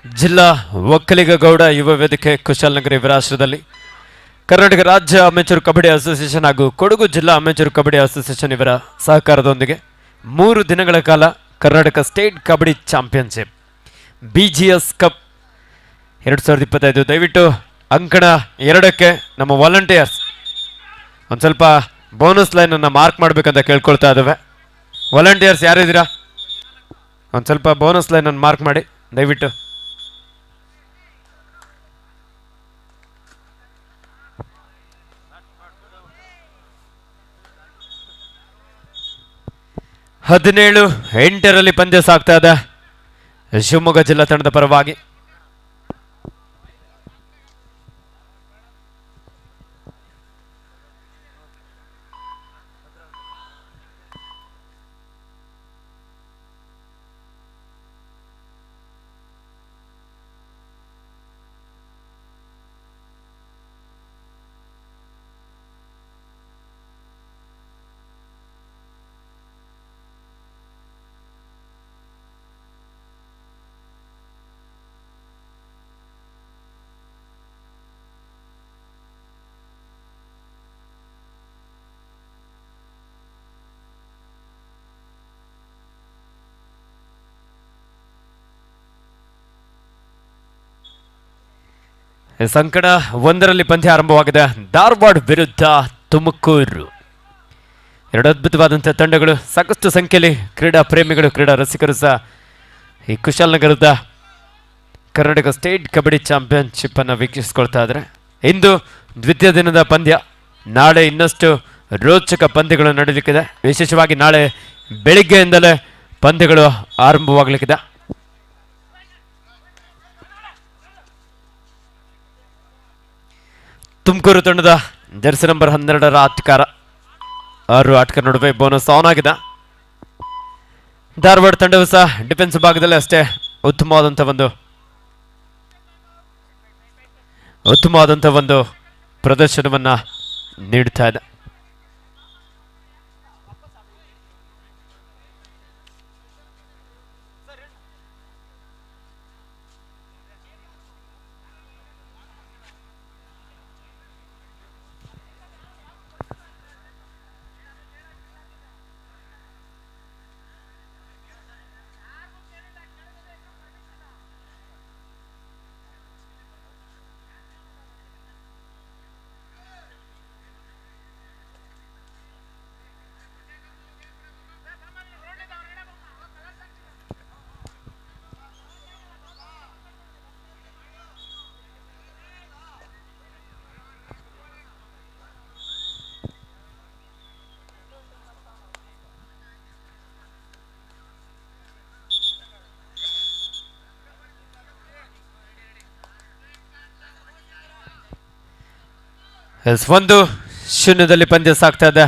ಜಿಲ್ಲಾ ಒಕ್ಕಲಿಗ ಗೌಡ ಯುವ ವೇದಿಕೆ ಕುಶಾಲನಗರ ಇವರ ಆಶ್ರಯದಲ್ಲಿ ಕರ್ನಾಟಕ ರಾಜ್ಯ ಅಮೆಚೂರ್ ಕಬಡ್ಡಿ ಅಸೋಸಿಯೇಷನ್ ಹಾಗೂ ಕೊಡಗು ಜಿಲ್ಲಾ ಅಮೆಚೂರ್ ಕಬಡ್ಡಿ ಅಸೋಸಿಯೇಷನ್ ಇವರ ಸಹಕಾರದೊಂದಿಗೆ 3 ದಿನಗಳ ಕಾಲ Karnataka state kabaddi championship BGS cup 2025 ದಯವಿಟ್ಟು ಅಂಕಣ 2ಕ್ಕೆ ನಮ್ಮ ವಾಲಂಟಿಯರ್ಸ್ ಒಂದು ಸ್ವಲ್ಪ ಬೋನಸ್ ಲೈನ್ ಅನ್ನು ಮಾರ್ಕ್ ಮಾಡಬೇಕಂತ ಕೇಳ್ಕೊಳ್ತಾ ಇದ್ದೇವೆ. ವಾಲಂಟಿಯರ್ಸ್ ಯಾರಿದ್ದೀರಾ? ಒಂದು ಸ್ವಲ್ಪ ಬೋನಸ್ ಲೈನ್ ಅನ್ನು ಮಾರ್ಕ್ ಮಾಡಿ ದಯವಿಟ್ಟು. ಹದಿನೇಳು 8ರಲ್ಲಿ ಪಂದ್ಯ ಸಾಗ್ತಾ ಇದೆ ಶಿವಮೊಗ್ಗ ಜಿಲ್ಲಾ ತಂಡದ ಪರವಾಗಿ. ಸಂಕಟ 1ರಲ್ಲಿ ಪಂದ್ಯ ಆರಂಭವಾಗಿದೆ. ಧಾರವಾಡ ವಿರುದ್ಧ ತುಮಕೂರು. 2 ಅದ್ಭುತವಾದಂಥ ತಂಡಗಳು. ಸಾಕಷ್ಟು ಸಂಖ್ಯೆಯಲ್ಲಿ ಕ್ರೀಡಾ ಪ್ರೇಮಿಗಳು, ಕ್ರೀಡಾ ರಸಿಕರು ಸಹ ಈ ಕುಶಾಲನಗರದ ಕರ್ನಾಟಕ ಸ್ಟೇಟ್ ಕಬಡ್ಡಿ ಚಾಂಪಿಯನ್ಶಿಪ್ ಅನ್ನು ವೀಕ್ಷಿಸ್ಕೊಳ್ತಾ ಇದ್ದಾರೆ. ಇಂದು ದ್ವಿತೀಯ ದಿನದ ಪಂದ್ಯ. ನಾಳೆ ಇನ್ನಷ್ಟು ರೋಚಕ ಪಂದ್ಯಗಳು ನಡೆಯಲಿಕ್ಕಿದೆ. ವಿಶೇಷವಾಗಿ ನಾಳೆ ಬೆಳಿಗ್ಗೆಯಿಂದಲೇ ಪಂದ್ಯಗಳು ಆರಂಭವಾಗಲಿಕ್ಕಿದೆ. ತುಮಕೂರು ತಂಡದ ಜರ್ಸಿ ನಂಬರ್ 12ರ ಆಟಗಾರ 6 ಆಟಗಾರ ನಡುವೆ ಬೋನಸ್ ಆನ್ ಆಗಿದೆ. ಧಾರವಾಡ ತಂಡವು ಸಹ ಡಿಫೆನ್ಸ್ ಭಾಗದಲ್ಲಿ ಅಷ್ಟೇ ಉತ್ತಮವಾದಂಥ ಒಂದು ಪ್ರದರ್ಶನವನ್ನ ನೀಡ್ತಾ ಇದೆ. ಎಸ್ 1-0 ಪಂದ್ಯ ಸಾಗ್ತಾ ಇದೆ.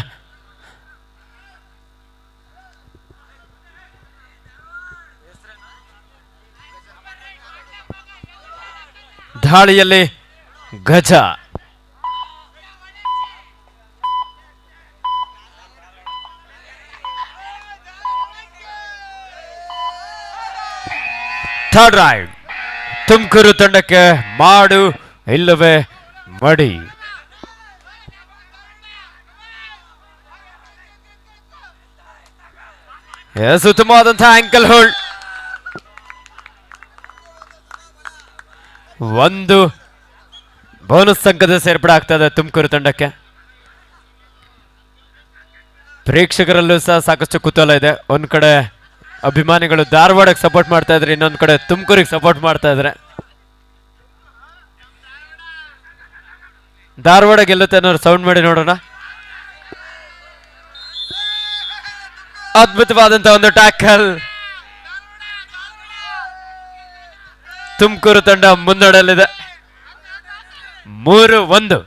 ದಾಳಿಯಲ್ಲಿ ಗಜ ಥರ್ಡ್ ರೈಡ್ ತುಮಕೂರು ತಂಡಕ್ಕೆ ಮಾಡು ಇಲ್ಲವೇ ಮಡಿ. ಉತ್ತಮವಾದಂತಹ ಆಂಕಲ್ ಹೋಲ್ಡ್. 1 ಬೋನಸ್ ಅಂಕದ ಸೇರ್ಪಡೆ ಆಗ್ತಾ ಇದೆ ತುಮಕೂರು ತಂಡಕ್ಕೆ. ಪ್ರೇಕ್ಷಕರಲ್ಲೂ ಸಹ ಸಾಕಷ್ಟು ಕುತೂಹಲ ಇದೆ. ಒಂದ್ ಕಡೆ ಅಭಿಮಾನಿಗಳು ಧಾರವಾಡಕ್ಕೆ ಸಪೋರ್ಟ್ ಮಾಡ್ತಾ ಇದ್ರೆ, ಇನ್ನೊಂದ್ ಕಡೆ ತುಮಕೂರಿಗೆ ಸಪೋರ್ಟ್ ಮಾಡ್ತಾ ಇದ್ರೆ. ಧಾರವಾಡ ಗೆಲ್ಲುತ್ತೆ ಅನ್ನೋರು ಸೌಂಡ್ ಮಾಡಿ ನೋಡೋಣ. ಅದ್ಭುತವಾದಂತ ಒಂದು ಟ್ಯಾಕಲ್. ತುಮಕೂರು ತಂಡ ಮುನ್ನಡೆಯಲ್ಲಿದೆ 3-1.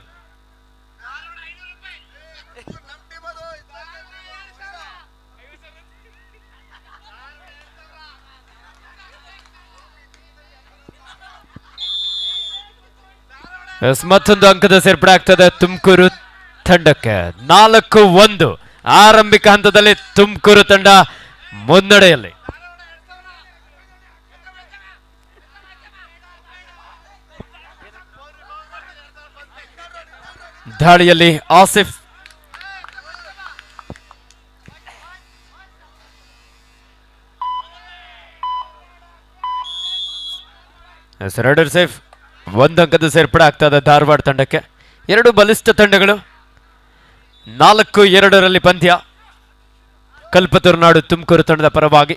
ಮತ್ತೊಂದು ಅಂಕದ ಸೇರ್ಪಡೆ ಆಗ್ತದೆ ತುಮಕೂರು ತಂಡಕ್ಕೆ. 4-1. ಆರಂಭಿಕ ಹಂತದಲ್ಲಿ ತುಮಕೂರು ತಂಡ ಮುನ್ನಡೆಯಲ್ಲಿ. ದಾಳಿಯಲ್ಲಿ ಆಸಿಫ್, ರೈಡರ್ ಸೇಫ್. ಒಂದು ಅಂಕದ ಸೇರ್ಪಡೆ ಆಗ್ತಾ ಇದೆ ಧಾರವಾಡ ತಂಡಕ್ಕೆ. ಎರಡು ಬಲಿಷ್ಠ ತಂಡಗಳು, 4-2ರಲ್ಲಿ ಪಂದ್ಯ. ಕಲ್ಪತರು ನಾಡು ತುಮಕೂರು ತಂಡದ ಪರವಾಗಿ.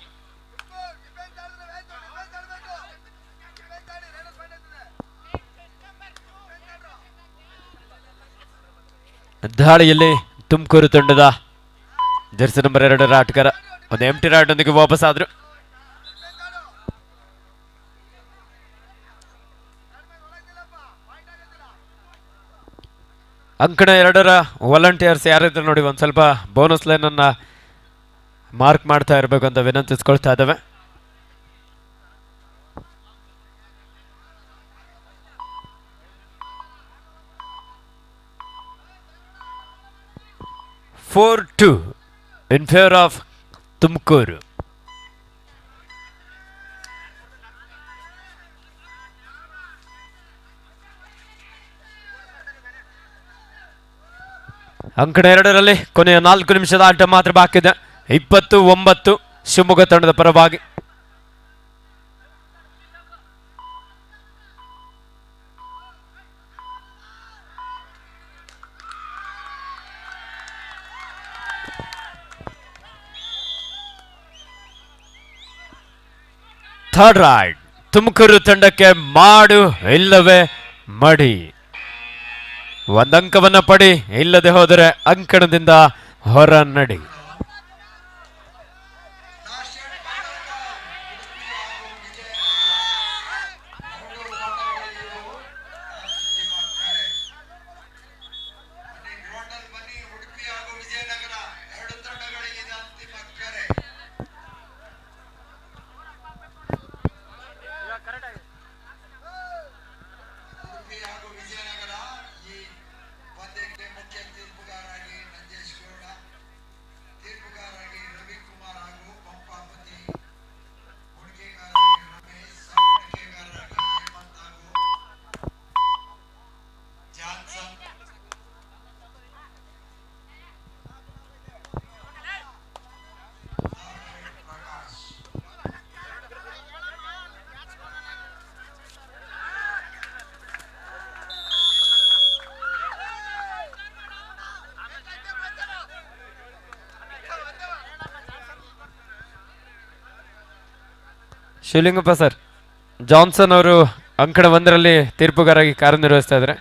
ದಾಳಿಯಲ್ಲಿ ತುಮಕೂರು ತಂಡದ ಜರ್ಸಿ ನಂಬರ್ 2ರ ಆಟಗಾರ ಒಂದು ಎಂಟಿ ರಾಡ್ ಒಂದಿಗೆ ವಾಪಸ್ ಆದ್ರು. ಅಂಕಣ 2ರ ವಾಲಂಟಿಯರ್ಸ್ ಯಾರಿದ್ರು ನೋಡಿ, ಒಂದು ಸ್ವಲ್ಪ ಬೋನಸ್ ಲೈನ್ ಅನ್ನ ಮಾರ್ಕ್ ಮಾಡ್ತಾ ಇರಬೇಕು ಅಂತ ವಿನಂತಿಸ್ಕೊಳ್ತಾ ಇದ್ದಾವೆ. Four 2 in favor of Tumakuru. ಅಂಕಣ 2ರಲ್ಲಿ ಕೊನೆಯ 4 ನಿಮಿಷದ ಆಟ ಮಾತ್ರ ಬಾಕಿ ಇದೆ. 20-9 ಶಿವಮೊಗ್ಗ ತಂಡದ ಪರವಾಗಿ. ಥರ್ಡ್ ರೈಡ್ ತುಮಕೂರು ತಂಡಕ್ಕೆ ಮಾಡು ಇಲ್ಲವೇ ಮಡಿ. ಒಂದಂಕವನ್ನ ಪಡಿ, ಇಲ್ಲದೆ ಹೋದರೆ ಅಂಕಣದಿಂದ ಹೊರ ನಡಿ. ಶಿವಲಿಂಗಪ್ಪ ಸರ್, ಜಾನ್ಸನ್ ಅವರು ಅಂಕಣ 1ರಲ್ಲಿ ತೀರ್ಪುಗಾರಾಗಿ ಕಾರ್ಯನಿರ್ವಹಿಸ್ತಾ ಇದ್ದಾರೆ.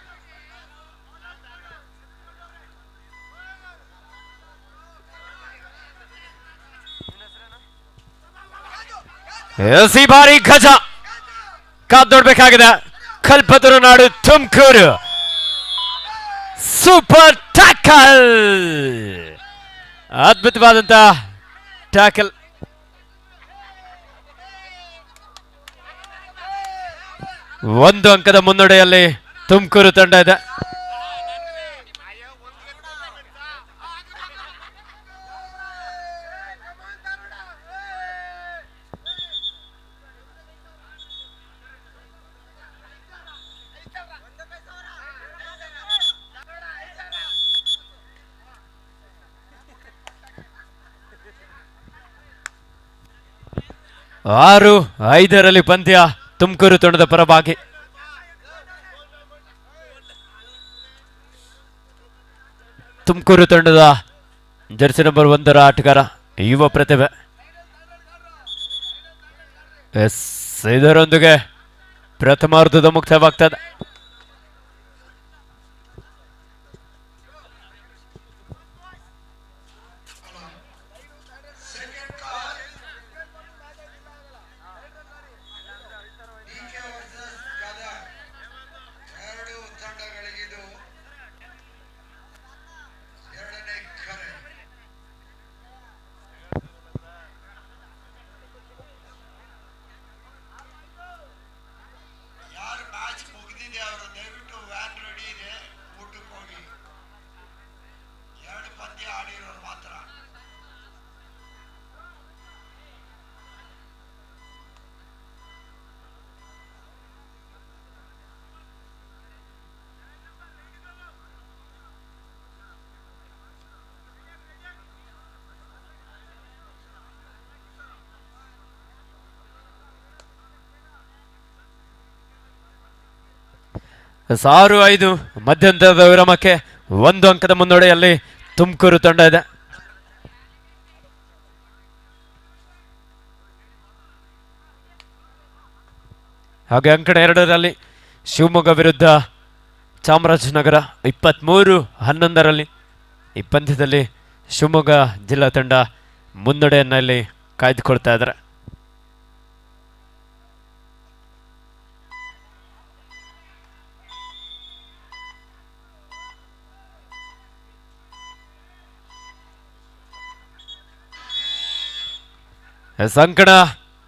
ಈ ಬಾರಿ ಗಜ ಕಾದ್ ನೋಡ್ಬೇಕಾಗಿದೆ. ಕಲ್ಪತರು ನಾಡು ತುಮಕೂರು ಸೂಪರ್ ಟ್ಯಾಕಲ್, ಅದ್ಭುತವಾದಂತ ಟ್ಯಾಕಲ್. ಒಂದು ಅಂಕದ ಮುನ್ನಡೆಯಲ್ಲಿ ತುಮಕೂರು ತಂಡ ಇದೆ. ಆರು 5ರಲ್ಲಿ ಪಂದ್ಯ ತುಮಕೂರು ತಂಡದ ಪರವಾಗಿ. ತುಮಕೂರು ತಂಡದ ಜರ್ಸಿ ನಂಬರ್ 1ರ ಆಟಗಾರ ಯುವ ಪ್ರತಿಭೆ. ಇದರೊಂದಿಗೆ ಪ್ರಥಮಾರ್ಧದ ಮುಕ್ತಾಯವಾಗ್ತದೆ. 6-5 ಮಧ್ಯಂತರದ ವಿರಾಮಕ್ಕೆ 1 ಅಂಕದ ಮುನ್ನಡೆಯಲ್ಲಿ ತುಮಕೂರು ತಂಡ ಇದೆ. ಹಾಗೆ ಅಂಕಣ 2ರಲ್ಲಿ ಶಿವಮೊಗ್ಗ ವಿರುದ್ಧ ಚಾಮರಾಜನಗರ 23-11 ಈ ಪಂದ್ಯದಲ್ಲಿ ಶಿವಮೊಗ್ಗ ಜಿಲ್ಲಾ ತಂಡ ಮುನ್ನಡೆಯನ್ನಲ್ಲಿ ಕಾಯ್ದುಕೊಳ್ತಾ ಇದ್ದಾರೆ. ಅಂಕಣ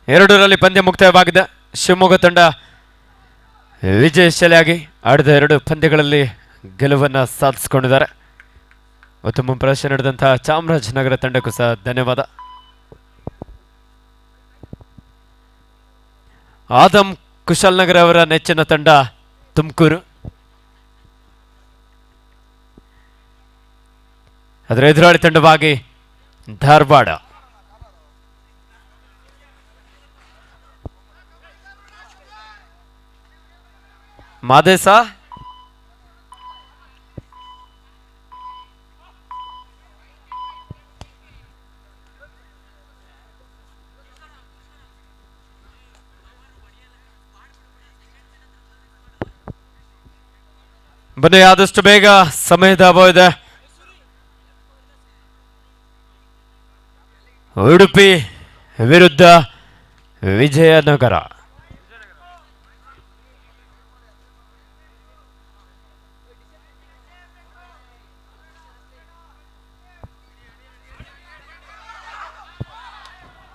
2ರಲ್ಲಿ ಪಂದ್ಯ ಮುಕ್ತಾಯವಾಗಿದೆ. ಶಿವಮೊಗ್ಗ ತಂಡ ವಿಜಯಶಾಲಿಯಾಗಿ ಆಡಿದ 2 ಪಂದ್ಯಗಳಲ್ಲಿ ಗೆಲುವನ್ನು ಸಾಧಿಸಿಕೊಂಡಿದ್ದಾರೆ. ಉತ್ತಮ ಪ್ರದರ್ಶನ ನಡೆದಂತಹ ಚಾಮರಾಜನಗರ ತಂಡಕ್ಕೂ ಸಹ ಧನ್ಯವಾದ. ಆದಮ್ ಕುಶಾಲನಗರ ಅವರ ನೆಚ್ಚಿನ ತಂಡ ತುಮಕೂರು, ಅದರ ಎದುರಾಳಿ ತಂಡವಾಗಿ ಧಾರವಾಡ. ಮಾದೇಶ ಬನ್ನಿ, ಆದಷ್ಟು ಬೇಗ ಸಮಯದ ಅಭಾವ ಇದೆ. ಉಡುಪಿ ವಿರುದ್ಧ ವಿಜಯನಗರ.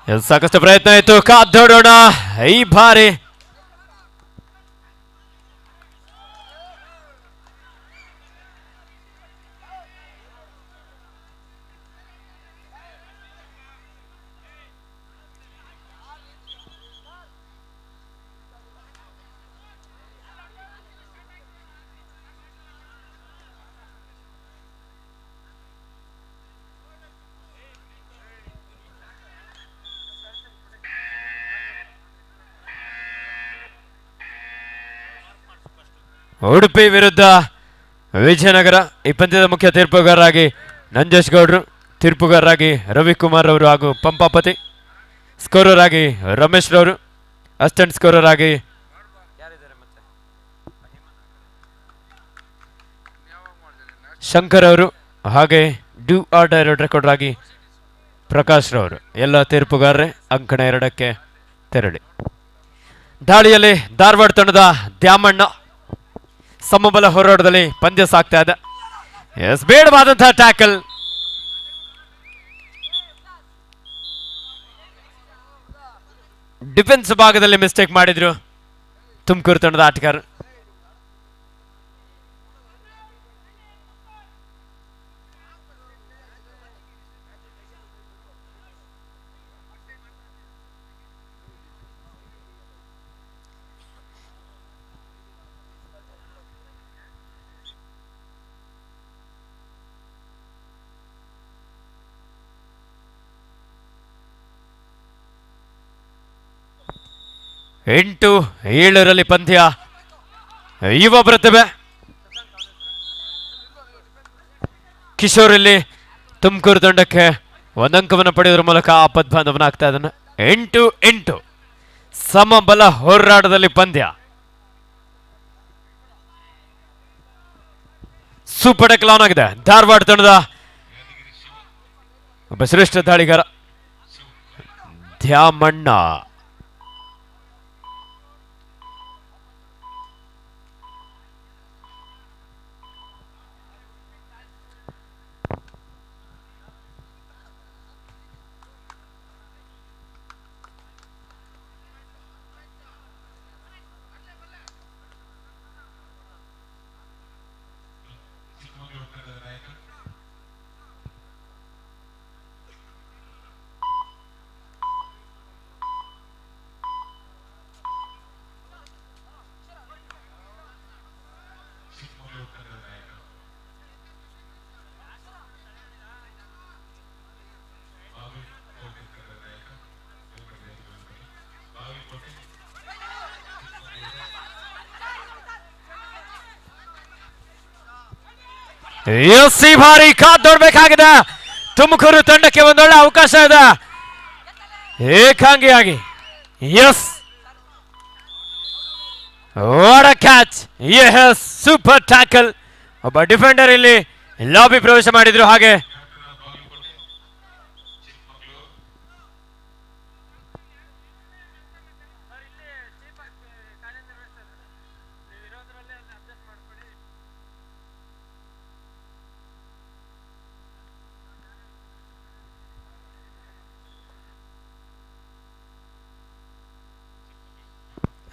ಸಾಕಷ್ಟು ಪ್ರಯತ್ನ ಆಯಿತು, ಕಾದೋಡೋಣ ಈ ಬಾರಿ. ಉಡುಪಿ ವಿರುದ್ಧ ವಿಜಯನಗರ. ಈ ಪಂದ್ಯದ ಮುಖ್ಯ ತೀರ್ಪುಗಾರರಾಗಿ ನಂಜೇಶ್ ಗೌಡ್ರು, ತೀರ್ಪುಗಾರರಾಗಿ ರವಿಕುಮಾರ್ ಅವರು ಹಾಗೂ ಪಂಪಾಪತಿ, ಸ್ಕೋರರ್ ಆಗಿ ರಮೇಶ್ ರವರು, ಅಸಿಸ್ಟೆಂಟ್ ಸ್ಕೋರರ್ ಆಗಿ ಶಂಕರ್ ಅವರು, ಹಾಗೆ ಡ್ಯೂ ಆರ್ ಡೈ ರೆಕಾರ್ಡರ್ ಆಗಿ ಪ್ರಕಾಶ್ ರವರು. ಎಲ್ಲ ತೀರ್ಪುಗಾರರೇ ಅಂಕಣ 2ಕ್ಕೆ ತೆರಳಿ. ದಾಳಿಯಲ್ಲಿ ಧಾರವಾಡ ತಂಡದ ದ್ಯಾಮಣ್ಣ ಸಮಬಲ ಹೋರಾಟದಲ್ಲಿ ಪಂದ್ಯ ಸಾಗ್ತಾ ಇದೆ. ಬೇಡವಾದಂತಹ ಟ್ಯಾಕಲ್. ಡಿಫೆನ್ಸ್ ಭಾಗದಲ್ಲಿ ಮಿಸ್ಟೇಕ್ ಮಾಡಿದ್ರು ತುಮಕೂರು ತಂಡದ ಆಟಗಾರರು. ಎಂಟು 7ರಲ್ಲಿ ಪಂದ್ಯ. ಯುವ ಪ್ರತಿಭೆ ಕಿಶೋರ್ ಇಲ್ಲಿ ತುಮಕೂರು ತಂಡಕ್ಕೆ 1 ಅಂಕವನ್ನು ಪಡೆಯುವುದರ ಮೂಲಕ ಆಪದ್ಬಾಂಧವನಾಗ್ತಾ ಇದ್ದಾನೆ. 8-8 ಸಮಬಲ ಹೋರಾಟದಲ್ಲಿ ಪಂದ್ಯ. ಸೂಪರ್ ಟೆಕ್ಲ್ ಆನ್ ಆಗಿದೆ. ಧಾರವಾಡ ತಂಡದ ಒಬ್ಬ ಶ್ರೇಷ್ಠ ದಾಳಿಗಾರ ದ್ಯಾಮಣ್ಣ. ಎಸ್ ಈ ಬಾರಿ ಕಾದೊಡ್ಬೇಕಾಗಿದೆ. ತುಮಕೂರು ತಂಡಕ್ಕೆ ಒಂದೊಳ್ಳೆ ಅವಕಾಶ ಇದೆ ಏಕಾಂಗಿಯಾಗಿ. Yes what a catch. Yes super tackle. ಒಬ್ಬ ಡಿಫೆಂಡರ್ ಇಲ್ಲಿ ಲಾಬಿ ಪ್ರವೇಶ ಮಾಡಿದ್ರು. ಹಾಗೆ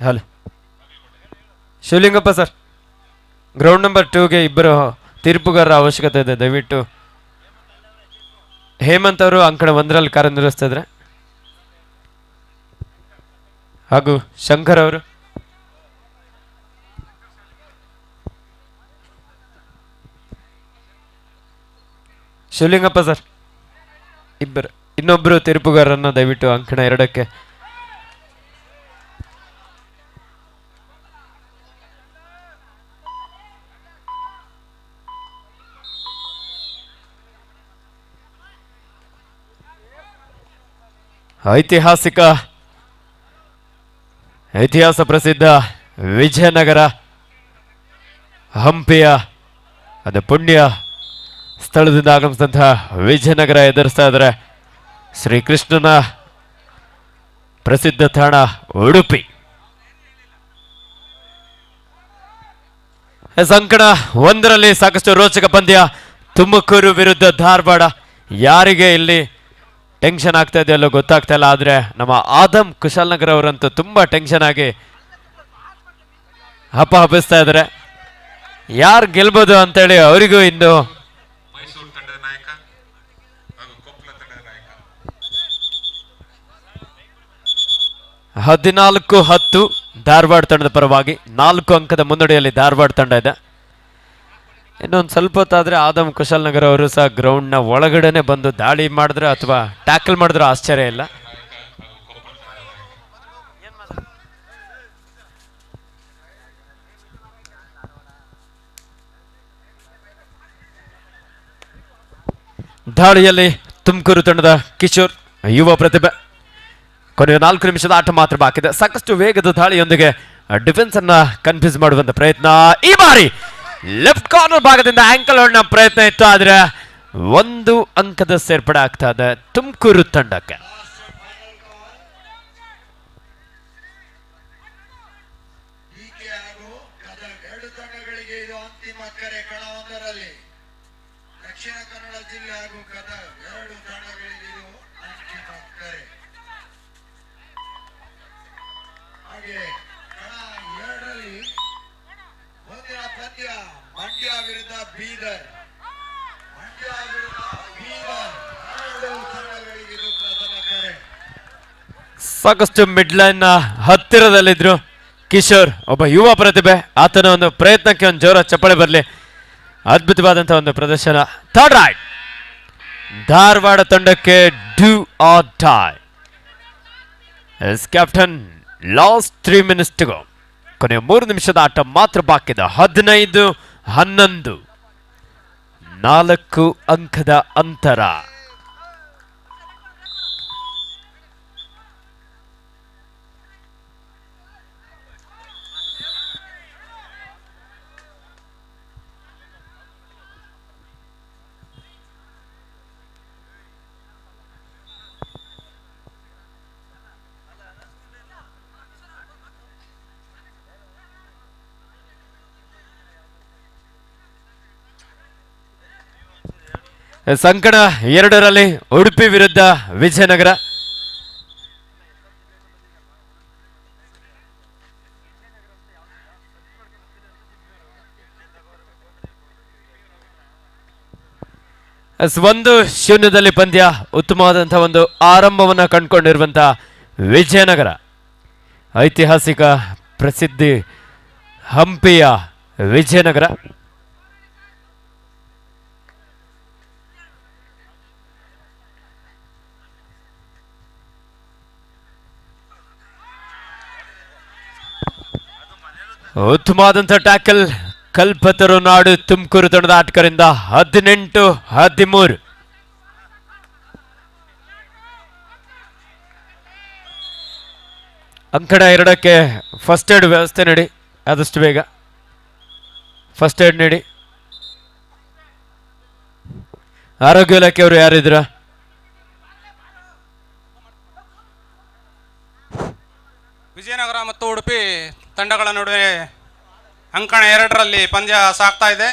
hello Shivalingappa sir, ground number 2ಗೆ ಇಬ್ಬರು ತೀರ್ಪುಗಾರರ ಅವಶ್ಯಕತೆ ಇದೆ. ದಯವಿಟ್ಟು ಹೇಮಂತ್ ಅವರು ಅಂಕಣ 1ರಲ್ಲಿ ಕಾರ್ಯನಿರ್ವಹಿಸ್ತಾ ಇದ್ರೆ, ಹಾಗೂ ಶಂಕರ್ ಅವರು ಶಿವಲಿಂಗಪ್ಪ ಸರ್ ಇಬ್ಬರು, ಇನ್ನೊಬ್ಬರು ತೀರ್ಪುಗಾರರನ್ನ ದಯವಿಟ್ಟು ಅಂಕಣ 2ಕ್ಕೆ. ಇತಿಹಾಸ ಪ್ರಸಿದ್ಧ ವಿಜಯನಗರ ಹಂಪಿಯ ಅದು ಪುಣ್ಯ ಸ್ಥಳದಿಂದ ಆಗಮಿಸಿದಂತಹ ವಿಜಯನಗರ ಎದುರಿಸ್ತಾ ಇದ್ದಾರೆ ಶ್ರೀಕೃಷ್ಣನ ಪ್ರಸಿದ್ಧ ತಾಣ ಉಡುಪಿ. ಅಂಕಣ 1ರಲ್ಲಿ ಸಾಕಷ್ಟು ರೋಚಕ ಪಂದ್ಯ. ತುಮಕೂರು ವಿರುದ್ಧ ಧಾರವಾಡ. ಯಾರಿಗೆ ಇಲ್ಲಿ ಟೆನ್ಷನ್ ಆಗ್ತಾ ಇದೆಯಲ್ಲೋ ಗೊತ್ತಾಗ್ತಾ ಇಲ್ಲ. ಆದರೆ ನಮ್ಮ ಆದಮ್ ಕುಶಾಲನಗರ ಅವರಂತೂ ತುಂಬಾ ಟೆನ್ಷನ್ ಆಗಿ ಹಪ್ಪಿಸ್ತಾ ಇದ್ದಾರೆ. ಯಾರು ಗೆಲ್ಬೋದು ಅಂತೇಳಿ ಅವರಿಗೂ ಇನ್ನು 14-10 ಧಾರವಾಡ ತಂಡದ ಪರವಾಗಿ 4 ಅಂಕದ ಮುನ್ನಡೆಯಲ್ಲಿ ಧಾರವಾಡ ತಂಡ ಇದೆ. ಇನ್ನೊಂದು ಸ್ವಲ್ಪ ಹೊತ್ತಾದ್ರೆ ಆದಮ್ ಕುಶಾಲನಗರ ಅವರು ಸಹ ಗ್ರೌಂಡ್ನ ಒಳಗಡೆನೆ ಬಂದು ದಾಳಿ ಮಾಡಿದ್ರೆ ಅಥವಾ ಟ್ಯಾಕಲ್ ಮಾಡಿದ್ರೆ ಆಶ್ಚರ್ಯ ಇಲ್ಲ. ದಾಳಿಯಲ್ಲಿ ತುಮಕೂರು ತಂಡದ ಕಿಶೋರ್ ಯುವ ಪ್ರತಿಭೆ. ಕೊನೆಯ 4 ನಿಮಿಷದ ಆಟ ಮಾತ್ರ ಬಾಕಿದೆ. ಸಾಕಷ್ಟು ವೇಗದ ದಾಳಿಯೊಂದಿಗೆ ಡಿಫೆನ್ಸ್ ಅನ್ನ ಕನ್ಫ್ಯೂಸ್ ಮಾಡುವಂತ ಪ್ರಯತ್ನ. ಈ ಬಾರಿ ಲೆಫ್ಟ್ ಕಾರ್ನರ್ ಭಾಗದಿಂದ ಆಂಕಲ್ ಹೊಡ್ನ ಪ್ರಯತ್ನ ಇತ್ತು. ಆದ್ರೆ 1 ಅಂಕದ ಸೇರ್ಪಡೆ ಆಗ್ತಾ ಇದೆ ತುಮಕೂರು ತಂಡಕ್ಕೆ. ದಕ್ಷಿಣ ಕನ್ನಡ ಜಿಲ್ಲೆ ಹಾಗೂ ಗದಗ 2 ತಂಡಗಳಿಗೆ ಇದು ಅಂತಿಮ ಕರೆ. ಹಾಗೆ ಕಣ 2ರಲ್ಲಿ ಮುಂದಿನ ಪಂದ್ಯ ಮಂಡ್ಯ ವಿರುದ್ಧ ಬೀದರ್. 2 ತಂಡಗಳಿಗೆ ಇದು ಪ್ರಥಮ ಕರೆ. ಸಾಕಷ್ಟು ಮಿಡ್ ಲೈನ್ ಹತ್ತಿರದಲ್ಲಿದ್ರು ಕಿಶೋರ್, ಒಬ್ಬ ಯುವ ಪ್ರತಿಭೆ. ಆತನ ಒಂದು ಪ್ರಯತ್ನಕ್ಕೆ ಒಂದು ಜೋರ ಚಪ್ಪಳೆ ಬರಲಿ. ಅದ್ಭುತವಾದಂತಹ ಒಂದು ಪ್ರದರ್ಶನ. ಥರ್ಡ್ ರೈಟ್ ಧಾರವಾಡ ತಂಡಕ್ಕೆ do or die. Captain last 3 minutes to go. ಕೊನೆಯ 3 ನಿಮಿಷದ ಆಟ ಮಾತ್ರ ಬಾಕಿದೆ. 15-11 4 ಅಂಕದ ಅಂತರ. ಸಂಕಣ 2ರಲ್ಲಿ ಉಡುಪಿ ವಿರುದ್ಧ ವಿಜಯನಗರ. ಒಂದು 0 ಪಂದ್ಯ. ಉತ್ತಮವಾದಂತಹ ಒಂದು ಆರಂಭವನ್ನ ಕಂಡುಕೊಂಡಿರುವಂತಹ ವಿಜಯನಗರ, ಐತಿಹಾಸಿಕ ಪ್ರಸಿದ್ಧಿ ಹಂಪಿಯ ವಿಜಯನಗರ. ಉತ್ತಮವಾದಂಥ ಟ್ಯಾಕಲ್ ಕಲ್ಪತರು ನಾಡು ತುಮಕೂರು ತಂಡದ ಆಟಗಾರರಿಂದ 18-13. ಅಂಕಣ 2ಕ್ಕೆ ಫಸ್ಟ್ ಏಡ್ ವ್ಯವಸ್ಥೆ ನೀಡಿ, ಆದಷ್ಟು ಬೇಗ ಫಸ್ಟ್ ಏಡ್ ನೀಡಿ. ಆರೋಗ್ಯ ಇಲಾಖೆಯವರು ಯಾರಿದ್ರ? ವಿಜಯನಗರ ಮತ್ತು ಉಡುಪಿ ತಂಡಗಳ ನಡುವೆ ಅಂಕಣ 2ರಲ್ಲಿ ಪಂದ್ಯ ಸಾಗ್ತಾ ಇದೆ.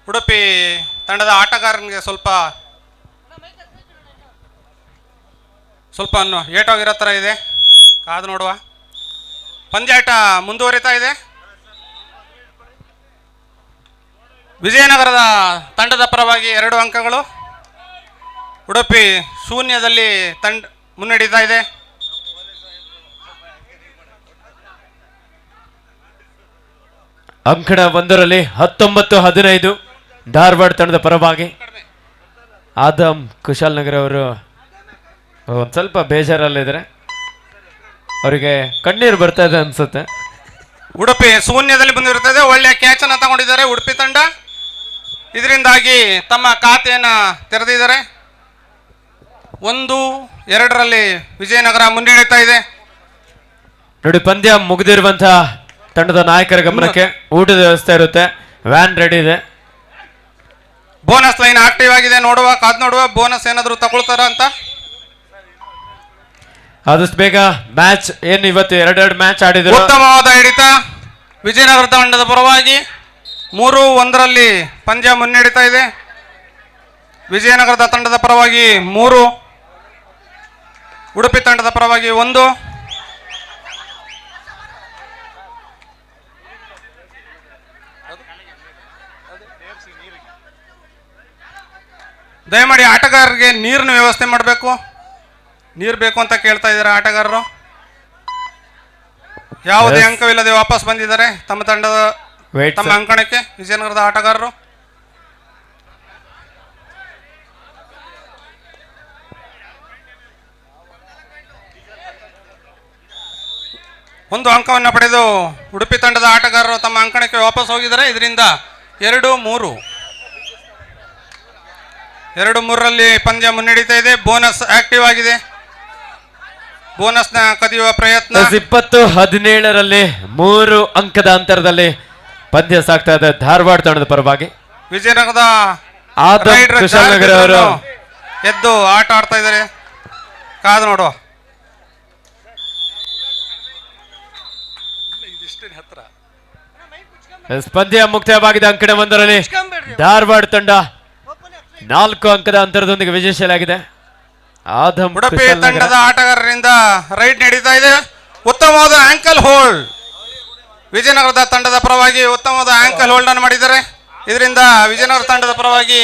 ಉಡುಪಿ ತಂಡದ ಆಟಗಾರನಿಗೆ ಸ್ವಲ್ಪ ಏಟಾಗಿರೋ ಥರ ಇದೆ, ಕಾದು ನೋಡುವ. ಪಂದ್ಯಾಟ ಮುಂದುವರಿತಾ ಇದೆ. ವಿಜಯನಗರದ ತಂಡದ ಪರವಾಗಿ 2 ಅಂಕಗಳು. ಉಡುಪಿ ಶೂನ್ಯದಲ್ಲಿ ಮುನ್ನಡೀತಾ ಇದೆ. ಅಂಕಣ 1ರಲ್ಲಿ 19-15 ಧಾರವಾಡ ತಂಡದ ಪರವಾಗಿ. ಆದಮ್ ಕುಶಾಲನಗರ ಅವರು ಒಂದು ಸ್ವಲ್ಪ ಬೇಜಾರಲ್ಲಿದ್ದಾರೆ, ಅವರಿಗೆ ಕಣ್ಣೀರು ಬರ್ತಾ ಇದೆ ಅನ್ಸುತ್ತೆ. ಉಡುಪಿ ಶೂನ್ಯದಲ್ಲಿ ಬಂದಿರುತ್ತದೆ. ಒಳ್ಳೆಯ ಕ್ಯಾಚ್ ಅನ್ನು ತಗೊಂಡಿದ್ದಾರೆ ಉಡುಪಿ ತಂಡ. ಇದರಿಂದಾಗಿ ತಮ್ಮ ಖಾತೆಯನ್ನು ತೆರೆದಿದ್ದಾರೆ. 1-2ರಲ್ಲಿ ವಿಜಯನಗರ ಮುನ್ನಡೆಯುತ್ತಾ ಇದೆ. ನೋಡಿ, ಪಂದ್ಯ ಮುಗಿದಿರುವಂತಹ ತಂಡದ ನಾಯಕರ ಗಮನಕ್ಕೆ ಊಟದ ವ್ಯವಸ್ಥೆ ಇರುತ್ತೆ, ವ್ಯಾನ್ ರೆಡಿ ಇದೆ. ಬೋನಸ್ ಲೈನ್ ಆಕ್ಟಿವ್ ಆಗಿದೆ, ಕಾದು ನೋಡುವ ಬೋನಸ್ ಏನಾದರೂ ತಗೊಳ್ತಾರ ಅಂತ. ಆದಷ್ಟು ಬೇಗ ಮ್ಯಾಚ್ ಏನು ಇವತ್ತು 2 ಮ್ಯಾಚ್ ಆಡಿದ್ರು. ಉತ್ತಮವಾದ ಹಿಡಿತ ವಿಜಯನಗರ ತಂಡದ ಪರವಾಗಿ. 3-1ರಲ್ಲಿ ಪಂದ್ಯ ಮುನ್ನಡೀತಾ ಇದೆ. ವಿಜಯನಗರದ ತಂಡದ ಪರವಾಗಿ 3, ಉಡುಪಿ ತಂಡದ ಪರವಾಗಿ 1. ದಯಮಾಡಿ ಆಟಗಾರರಿಗೆ ನೀರಿನ ವ್ಯವಸ್ಥೆ ಮಾಡಬೇಕು. ನೀರು ಬೇಕು ಅಂತ ಕೇಳ್ತಾ ಇದ್ದಾರೆ ಆಟಗಾರರು. ಯಾವುದೇ ಅಂಕವಿಲ್ಲದೆ ವಾಪಸ್ ಬಂದಿದ್ದಾರೆ ತಮ್ಮ ಅಂಕಣಕ್ಕೆ ವಿಜಯನಗರದ ಆಟಗಾರರು. ಒಂದು ಅಂಕವನ್ನು ಪಡೆದು ಉಡುಪಿ ತಂಡದ ಆಟಗಾರರು ತಮ್ಮ ಅಂಕಣಕ್ಕೆ ವಾಪಸ್ ಹೋಗಿದ್ದಾರೆ. ಇದರಿಂದ 2-3ರಲ್ಲಿ ಪಂದ್ಯ ಮುನ್ನಡೀತಾ ಇದೆ. ಬೋನಸ್ ಆಕ್ಟಿವ್ ಆಗಿದೆ. ಬೋನಸ್ನ ಕದಿಯುವ ಪ್ರಯತ್ನ. 20-17ರಲ್ಲಿ 3 ಅಂಕದ ಅಂತರದಲ್ಲಿ ಪಂದ್ಯ ಸಾಗ್ತಾ ಇದೆ ಧಾರವಾಡ ತಂಡದ ಪರವಾಗಿ. ವಿಜಯನಗರದ ಆದಮ್ ಕುಶಾಲನಗರ ಅವರು ಎದ್ದು ಆಟ ಆಡ್ತಾ ಇದ್ದಾರೆ, ಕಾದು ನೋಡುವ. ಪಂದ್ಯ ಮುಕ್ತಾಯವಾಗಿದೆ. ಅಂಕಣ 1ರಲ್ಲಿ ಧಾರವಾಡ ತಂಡ 4 ಅಂಕದ ಅಂತರದೊಂದಿಗೆ ವಿಜಯಶಾಲಿಯಾಗಿದೆ. ಆದಮ್ ಉಡುಪಿ ತಂಡದ ಆಟಗಾರರಿಂದ ರೈಡ್ ನಡೀತಾ ಇದೆ. ಉತ್ತಮವಾದ ಆಂಕಲ್ ಹೋಲ್ಡ್ ವಿಜಯನಗರದ ತಂಡದ ಪರವಾಗಿ ಉತ್ತಮವಾದ ಆಂಕಲ್ ಹೋಲ್ಡ್ ಅನ್ನು ಮಾಡಿದ್ದಾರೆ. ಇದರಿಂದ ವಿಜಯನಗರ ತಂಡದ ಪರವಾಗಿ